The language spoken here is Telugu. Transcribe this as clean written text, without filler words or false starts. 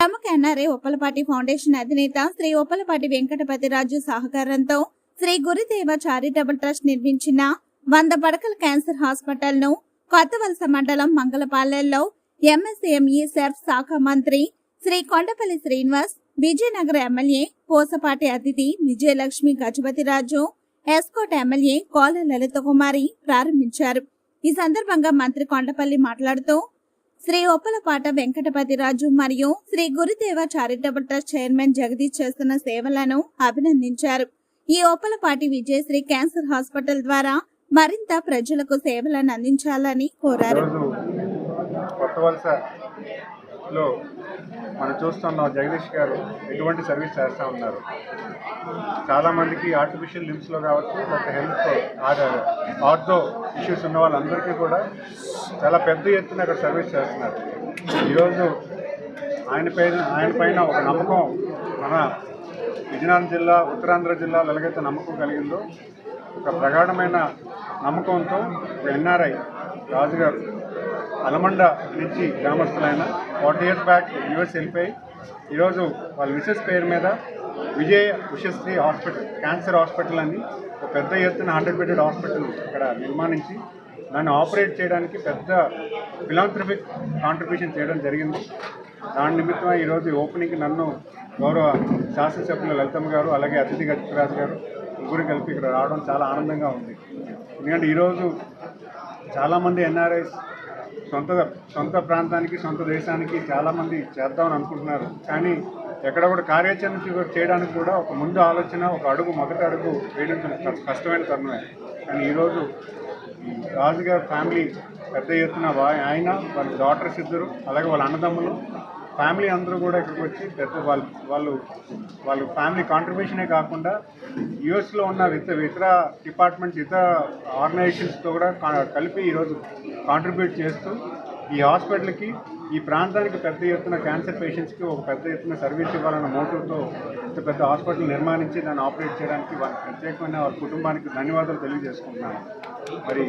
ప్రముఖ ఎన్ఆర్ఐ ఉప్పలపాటి ఫౌండేషన్ అధినేత శ్రీ ఉప్పలపాటి వెంకటపతిరాజు సహకారంతో శ్రీ గురుదేవ చారిటబుల్ ట్రస్ట్ నిర్మించిన 100 పడకల క్యాన్సర్ హాస్పిటల్ ను కొత్తవలస మండలం మంగళపాలెంలో ఎంఎస్ఎంఈ సెర్ఫ్ శాఖ మంత్రి శ్రీ కొండపల్లి శ్రీనివాస్, విజయనగర ఎమ్మెల్యే పోసపాటి అతిథి విజయలక్ష్మి గజపతిరాజు, ఎస్కోట్ ఎమ్మెల్యే కోల లలిత కుమారి ప్రారంభించారు. ఈ సందర్భంగా మంత్రి కొండపల్లి మాట్లాడుతూ శ్రీ ఉప్పలపాట వెంకటపతిరాజు మరియు శ్రీ గురుదేవ చారిటబుల్ ట్రస్ట్ చైర్మన్ జగదీష్ చేస్తున్న సేవలను అభినందించారు. ఈ ఉప్పలపాటి విజయశ్రీ క్యాన్సర్ హాస్పిటల్ ద్వారా మరింత ప్రజలకు సేవలను అందించాలని కోరారు. మనం చూస్తున్నాం జగదీష్ గారు ఎటువంటి సర్వీస్ చేస్తూ ఉన్నారు. చాలామందికి ఆర్టిఫిషియల్ లిమ్స్లో కావచ్చు, లేకపోతే హెల్త్ ఆర్థో ఇష్యూస్ ఉన్న వాళ్ళందరికీ కూడా చాలా పెద్ద ఎత్తున అక్కడ సర్వీస్ చేస్తున్నారు. ఈరోజు ఆయన పైన ఒక నమ్మకం మన విజయనగరం జిల్లా, ఉత్తరాంధ్ర జిల్లాలో ఎలాగైతే నమ్మకం కలిగిందో, ఒక ప్రగాఢమైన నమ్మకంతో ఎన్ఆర్ఐ రాజుగారు అలమండ నుంచి గ్రామస్తులైన 40 years బ్యాక్ యూఎస్ వెళ్ళిపోయి ఈరోజు వాళ్ళ మిసెస్ పేరు మీద విజయశ్రీ హాస్పిటల్, క్యాన్సర్ హాస్పిటల్ అని ఒక పెద్ద ఎత్తున 100 bedded హాస్పిటల్ ఇక్కడ నిర్మాణించి దాన్ని ఆపరేట్ చేయడానికి పెద్ద ఫిలాంథ్రఫిక్ కాంట్రిబ్యూషన్ చేయడం జరిగింది. దాని నిమిత్తం ఈరోజు ఓపెనింగ్కి నన్ను గౌరవ శాసనసభ్యులు లలితమ్మ గారు, అలాగే అతిథి గజపతిరాజు గారు ముగ్గురు కలిపి ఇక్కడ రావడం చాలా ఆనందంగా ఉంది. ఎందుకంటే ఈరోజు చాలామంది ఎన్ఆర్ఐస్ సొంత ప్రాంతానికి, సొంత దేశానికి చాలామంది చేద్దామని అనుకుంటున్నారు. కానీ ఎక్కడ కూడా కార్యాచరణ చేయడానికి కూడా ఒక ముందు ఆలోచన, ఒక అడుగు, మొదటి అడుగు వేయడం కష్టమైన తరుణమే. కానీ ఈరోజు రాజుగారి ఫ్యామిలీ పెద్ద ఎత్తున ఆయన, వాళ్ళ డాటర్స్ ఇద్దరు, అలాగే వాళ్ళ అన్నదమ్ములు ఫ్యామిలీ అందరూ కూడా ఇక్కడికి వచ్చి పెద్ద వాళ్ళు ఫ్యామిలీ కాంట్రిబ్యూషనే కాకుండా యూఎస్లో ఉన్న ఇతర డిపార్ట్మెంట్స్, ఇతర ఆర్గనైజేషన్స్తో కూడా కలిపి ఈరోజు కాంట్రిబ్యూట్ చేస్తూ ఈ హాస్పిటల్కి, ఈ ప్రాంతానికి పెద్ద ఎత్తున క్యాన్సర్ పేషెంట్స్కి ఒక పెద్ద ఎత్తున సర్వీస్ ఇవ్వాలన్న మోటివ్తో ఇంత పెద్ద హాస్పిటల్ నిర్మాణించి దాన్ని ఆపరేట్ చేయడానికి ప్రత్యేకమైన వాళ్ళ కుటుంబానికి ధన్యవాదాలు తెలియజేసుకుంటున్నాను. మరి